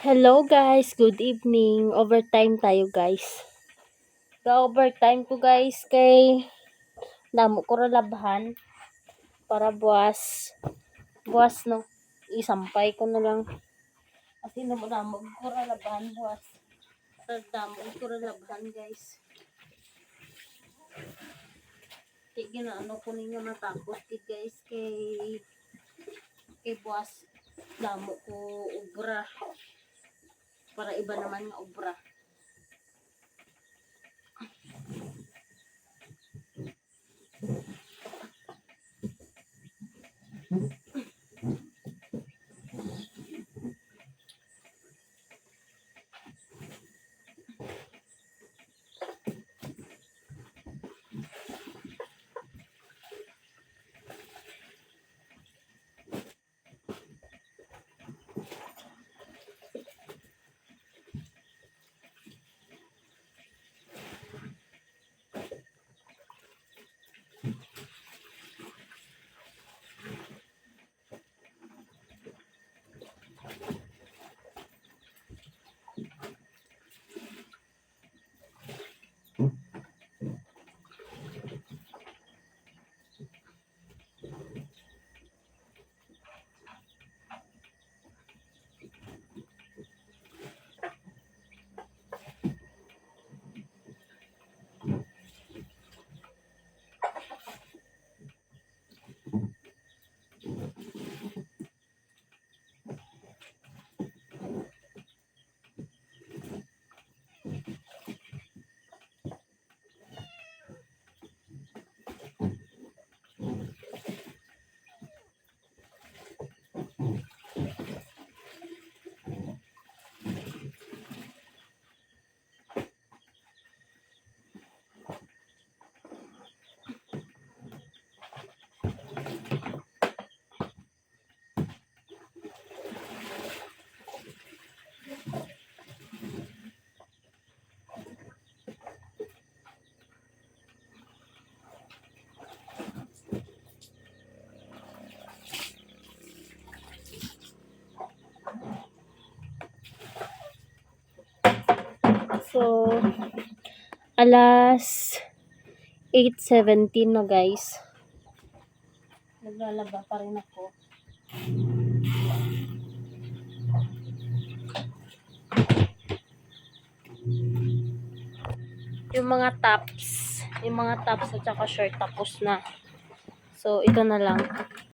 Hello guys, good evening. Overtime tayo guys. Ga-overtime ko guys kay damo ko ra labhan para buwas. Buwas no. Isampay ko na lang. Kasi damo ko ra labhan buwas. Damo ko ra labhan guys. Sige na ano ko ninyo matapos guys kay buwas damo ko ubra. Para iba naman nga ubra. So, alas 8:17 na guys. Naglalaba pa rin ako. Yung mga tops at saka short tapos na. So, ito na lang.